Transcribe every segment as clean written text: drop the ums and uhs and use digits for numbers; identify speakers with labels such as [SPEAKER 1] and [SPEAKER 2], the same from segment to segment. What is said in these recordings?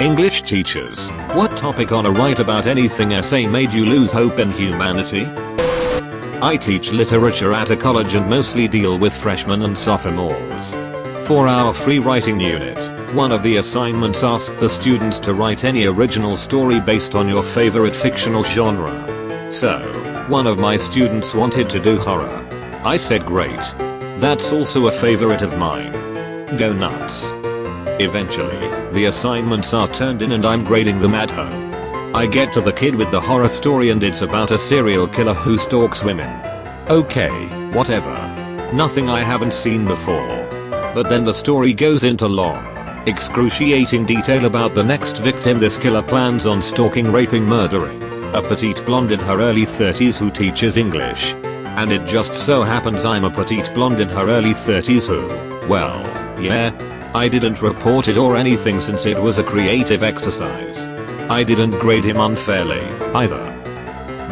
[SPEAKER 1] English teachers, what topic on a write about anything essay made you lose hope in humanity? I teach literature at a college and mostly deal with freshmen and sophomores. For our free writing unit, one of the assignments asked the students to write any original story based on your favorite fictional genre. So, one of my students wanted to do horror. I said great. That's also a favorite of mine. Go nuts. Eventually, the assignments are turned in and I'm grading them at home. I get to the kid with the horror story and it's about a serial killer who stalks women. Okay, whatever. Nothing I haven't seen before. But then the story goes into long, excruciating detail about the next victim this killer plans on stalking, raping, murdering. A petite blonde in her early 30s who teaches English. And it just so happens I'm a petite blonde in her early 30s who, well, yeah. I didn't report it or anything since it was a creative exercise. I didn't grade him unfairly, either.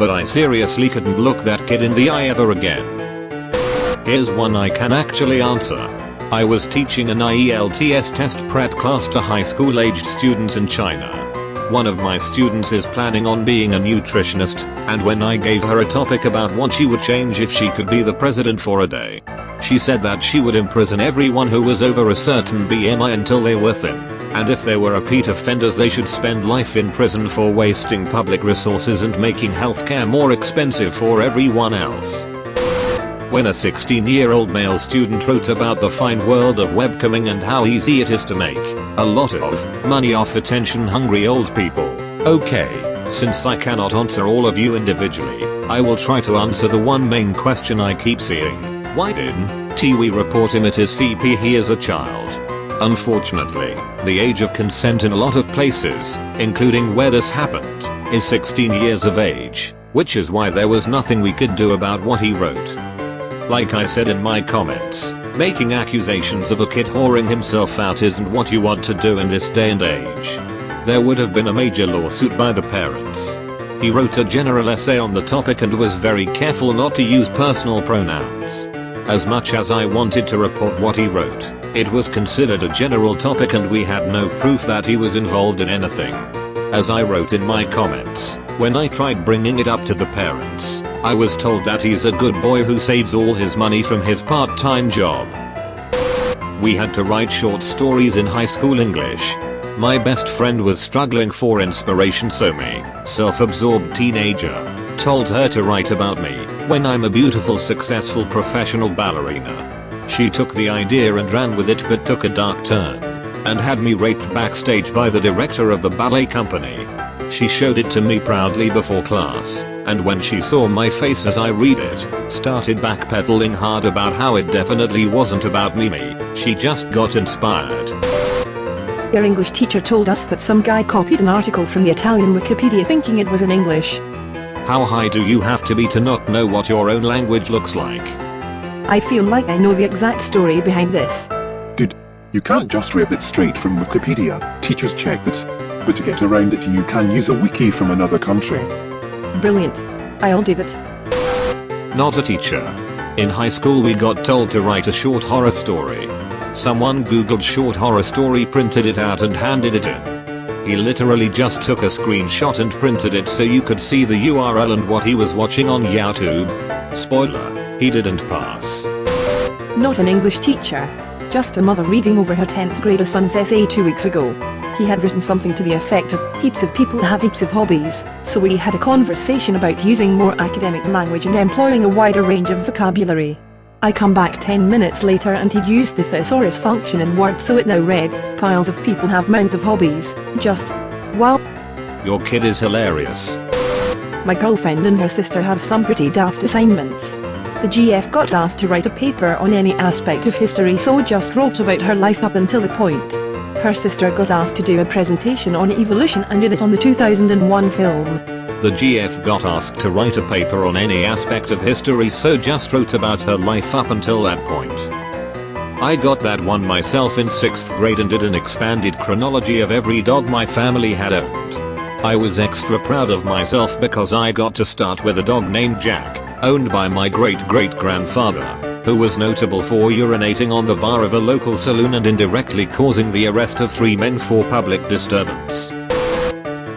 [SPEAKER 1] But I seriously couldn't look that kid in the eye ever again. Here's one I can actually answer. I was teaching an IELTS test prep class to high school aged students in China. One of my students is planning on being a nutritionist, and when I gave her a topic about what she would change if she could be the president for a day, she said that she would imprison everyone who was over a certain BMI until they were thin, and if they were repeat offenders they should spend life in prison for wasting public resources and making healthcare more expensive for everyone else. When a 16-year-old male student wrote about the fine world of webcamming and how easy it is to make a lot of money off attention-hungry old people. Okay, since I cannot answer all of you individually, I will try to answer the one main question I keep seeing. Why didn't we report him at his CP? He is a child. Unfortunately, the age of consent in a lot of places, including where this happened, is 16 years of age, which is why there was nothing we could do about what he wrote. Like I said in my comments, making accusations of a kid whoring himself out isn't what you want to do in this day and age. There would have been a major lawsuit by the parents. He wrote a general essay on the topic and was very careful not to use personal pronouns. As much as I wanted to report what he wrote, it was considered a general topic and we had no proof that he was involved in anything. As I wrote in my comments, when I tried bringing it up to the parents, I was told that he's a good boy who saves all his money from his part-time job. We had to write short stories in high school English. My best friend was struggling for inspiration, so me, self-absorbed teenager, told her to write about me, when I'm a beautiful successful professional ballerina. She took the idea and ran with it but took a dark turn, and had me raped backstage by the director of the ballet company. She showed it to me proudly before class, and when she saw my face as I read it, started backpedaling hard about how it definitely wasn't about me. She just got inspired.
[SPEAKER 2] Your English teacher told us that some guy copied an article from the Italian Wikipedia thinking it was in English.
[SPEAKER 1] How high do you have to be to not know what your own language looks like?
[SPEAKER 2] I feel like I know the exact story behind this.
[SPEAKER 3] Dude, you can't just rip it straight from Wikipedia. Teachers check that. But to get around it you can use a wiki from another country.
[SPEAKER 2] Brilliant. I'll do that.
[SPEAKER 1] Not a teacher. In high school we got told to write a short horror story. Someone googled short horror story, printed it out and handed it in. He literally just took a screenshot and printed it so you could see the URL and what he was watching on YouTube. Spoiler, he didn't pass.
[SPEAKER 2] Not an English teacher. Just a mother reading over her 10th grader son's essay 2 weeks ago. He had written something to the effect of, heaps of people have heaps of hobbies, so we had a conversation about using more academic language and employing a wider range of vocabulary. I come back 10 minutes later and he'd used the thesaurus function in Word, so it now read, piles of people have mounds of hobbies. Just, wow.
[SPEAKER 1] Your kid is hilarious.
[SPEAKER 2] My girlfriend and her sister have some pretty daft assignments. The GF got asked to write a paper on any aspect of history, so just wrote about her life up until the point. Her sister got asked to do a presentation on evolution and did it on the 2001 film.
[SPEAKER 1] The GF got asked to write a paper on any aspect of history, so just wrote about her life up until that point. I got that one myself in 6th grade and did an expanded chronology of every dog my family had owned. I was extra proud of myself because I got to start with a dog named Jack, owned by my great-great-grandfather. who was notable for urinating on the bar of a local saloon and indirectly causing the arrest of 3 men for public disturbance.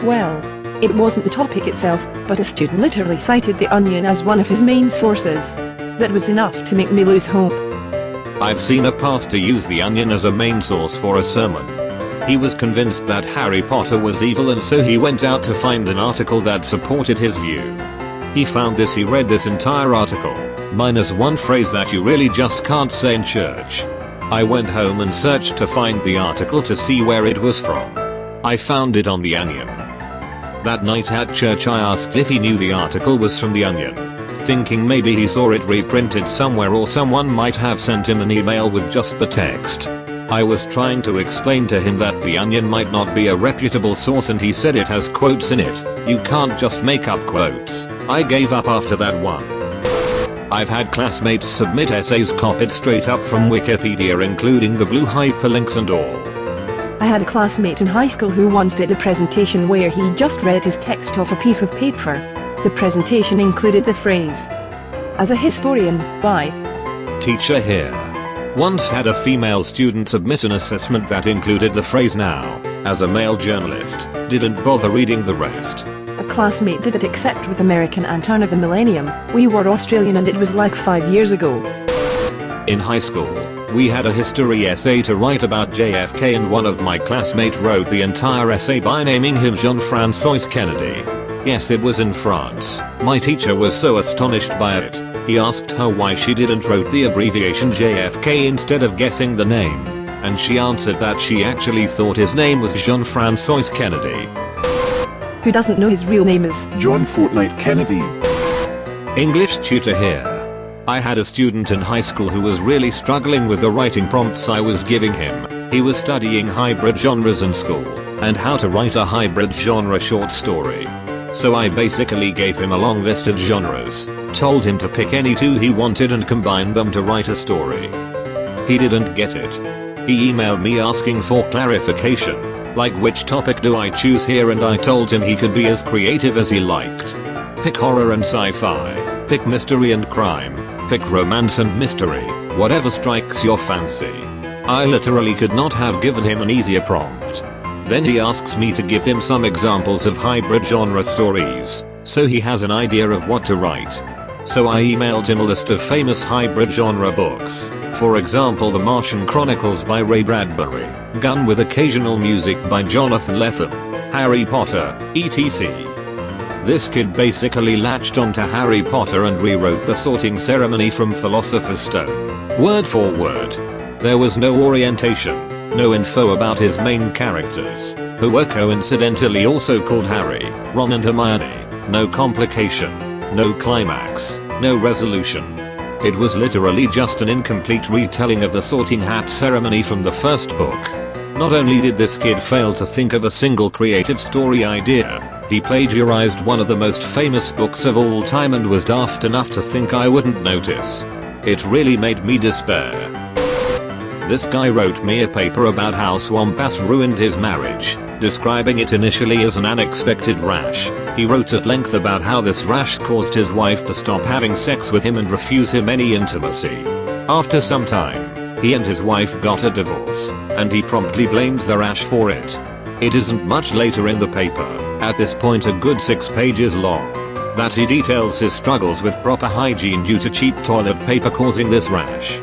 [SPEAKER 2] Well, it wasn't the topic itself, but a student literally cited The Onion as one of his main sources. That was enough to make me lose hope.
[SPEAKER 1] I've seen a pastor use The Onion as a main source for a sermon. He was convinced that Harry Potter was evil, and so he went out to find an article that supported his view. He found this, he read this entire article, minus one phrase that you really just can't say in church. I went home and searched to find the article to see where it was from. I found it on The Onion. That night at church I asked if he knew the article was from The Onion, thinking maybe he saw it reprinted somewhere or someone might have sent him an email with just the text. I was trying to explain to him that The Onion might not be a reputable source, and he said it has quotes in it. You can't just make up quotes. I gave up after that one. I've had classmates submit essays copied straight up from Wikipedia, including the blue hyperlinks and all.
[SPEAKER 2] I had a classmate in high school who once did a presentation where he just read his text off a piece of paper. The presentation included the phrase, "As a historian, why?"
[SPEAKER 1] Teacher here. Once had a female student submit an assessment that included the phrase "now." As a male journalist, didn't bother reading the rest.
[SPEAKER 2] A classmate did it, except with American and turn of the millennium. We were Australian and it was like 5 years ago.
[SPEAKER 1] In high school, we had a history essay to write about JFK, and one of my classmates wrote the entire essay by naming him Jean-Francois Kennedy. Yes, it was in France. My teacher was so astonished by it. He asked her why she didn't wrote the abbreviation JFK instead of guessing the name, and she answered that she actually thought his name was Jean-Francois Kennedy.
[SPEAKER 2] Who doesn't know his real name is
[SPEAKER 3] John Fortnight Kennedy.
[SPEAKER 1] English tutor here. I had a student in high school who was really struggling with the writing prompts I was giving him. He was studying hybrid genres in school, and how to write a hybrid genre short story. So I basically gave him a long list of genres, told him to pick any 2 he wanted and combine them to write a story. He didn't get it. He emailed me asking for clarification, like which topic do I choose here, and I told him he could be as creative as he liked. Pick horror and sci-fi, pick mystery and crime, pick romance and mystery, whatever strikes your fancy. I literally could not have given him an easier prompt. Then he asks me to give him some examples of hybrid genre stories, so he has an idea of what to write. So I emailed him a list of famous hybrid genre books, for example The Martian Chronicles by Ray Bradbury, Gun with occasional music by Jonathan Lethem, Harry Potter, etc. This kid basically latched onto Harry Potter and rewrote the sorting ceremony from Philosopher's Stone, word for word. There was no orientation, no info about his main characters, who were coincidentally also called Harry, Ron and Hermione, no complication, no climax, no resolution. It was literally just an incomplete retelling of the sorting hat ceremony from the first book. Not only did this kid fail to think of a single creative story idea, he plagiarized one of the most famous books of all time and was daft enough to think I wouldn't notice. It really made me despair. This guy wrote me a paper about how swamp ass ruined his marriage, describing it initially as an unexpected rash. He wrote at length about how this rash caused his wife to stop having sex with him and refuse him any intimacy. After some time, he and his wife got a divorce, and he promptly blames the rash for it. It isn't much later in the paper, at this point a good 6 pages long, that he details his struggles with proper hygiene due to cheap toilet paper causing this rash.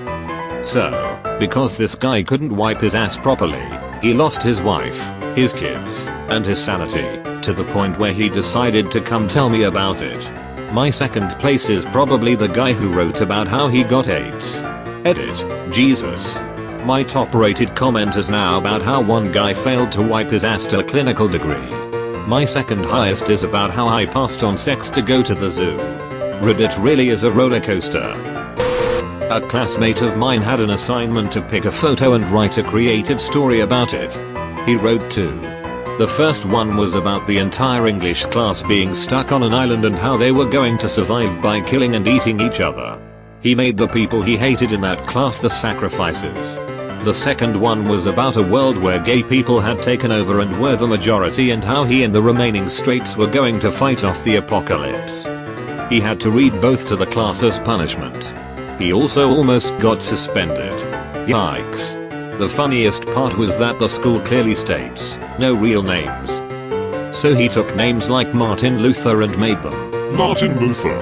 [SPEAKER 1] So, because this guy couldn't wipe his ass properly, he lost his wife, his kids, and his sanity, to the point where he decided to come tell me about it. My second place is probably the guy who wrote about how he got AIDS. Edit, Jesus. My top rated comment is now about how one guy failed to wipe his ass to a clinical degree. My second highest is about how I passed on sex to go to the zoo. Reddit really is a roller coaster. A classmate of mine had an assignment to pick a photo and write a creative story about it. He wrote 2. The first one was about the entire English class being stuck on an island and how they were going to survive by killing and eating each other. He made the people he hated in that class the sacrifices. The second one was about a world where gay people had taken over and were the majority, and how he and the remaining straights were going to fight off the apocalypse. He had to read both to the class as punishment. He also almost got suspended. Yikes. The funniest part was that the school clearly states, no real names. So he took names like Martin Luther and made them
[SPEAKER 3] Martin Luther.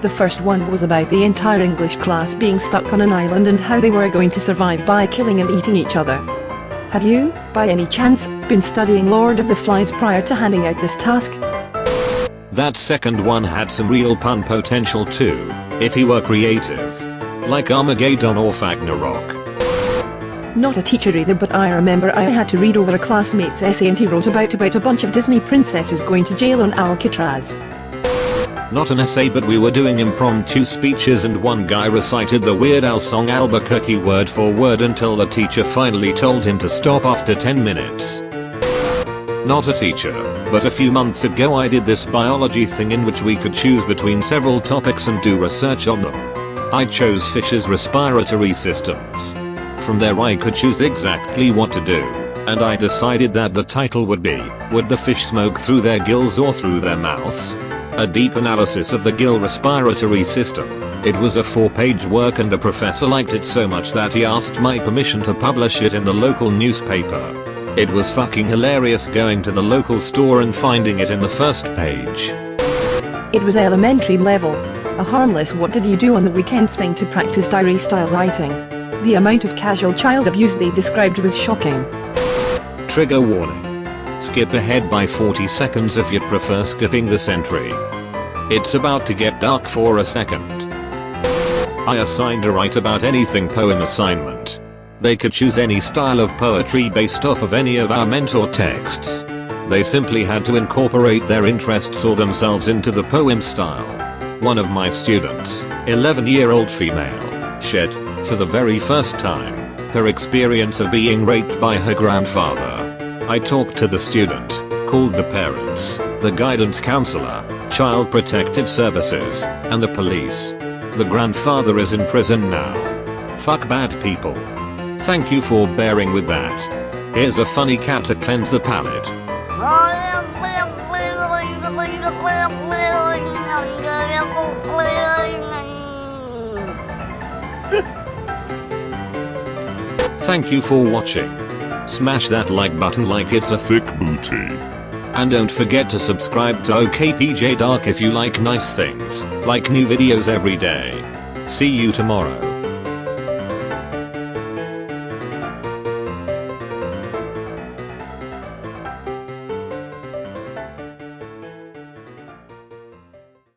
[SPEAKER 2] The first one was about the entire English class being stuck on an island and how they were going to survive by killing and eating each other. Have you, by any chance, been studying Lord of the Flies prior to handing out this task?
[SPEAKER 1] That second one had some real pun potential too, if he were creative. Like Armageddon or Ragnarok.
[SPEAKER 2] Not a teacher either, but I remember I had to read over a classmate's essay and he wrote about a bunch of Disney princesses going to jail on Alcatraz.
[SPEAKER 1] Not an essay, but we were doing impromptu speeches and one guy recited the Weird Al song Albuquerque word for word until the teacher finally told him to stop after 10 minutes. Not a teacher, but a few months ago I did this biology thing in which we could choose between several topics and do research on them. I chose fish's respiratory systems. From there I could choose exactly what to do, and I decided that the title would be, would the fish smoke through their gills or through their mouths? A deep analysis of the gill respiratory system. It was a 4-page work and the professor liked it so much that he asked my permission to publish it in the local newspaper. It was fucking hilarious going to the local store and finding it in the first page.
[SPEAKER 2] It was elementary level. A harmless what did you do on the weekends thing to practice diary style writing. The amount of casual child abuse they described was shocking.
[SPEAKER 1] Trigger warning. Skip ahead by 40 seconds if you'd prefer skipping this entry. It's about to get dark for a second. I assigned a write about anything poem assignment. They could choose any style of poetry based off of any of our mentor texts. They simply had to incorporate their interests or themselves into the poem style. One of my students, 11-year-old female, shared, for the very first time, her experience of being raped by her grandfather. I talked to the student, called the parents, the guidance counselor, child protective services, and the police. The grandfather is in prison now. Fuck bad people. Thank you for bearing with that. Here's a funny cat to cleanse the palate. Thank you for watching. Smash that like button like it's a
[SPEAKER 3] Thick booty.
[SPEAKER 1] and don't forget to subscribe to okpjdark if you like nice things, like new videos every day. See you tomorrow.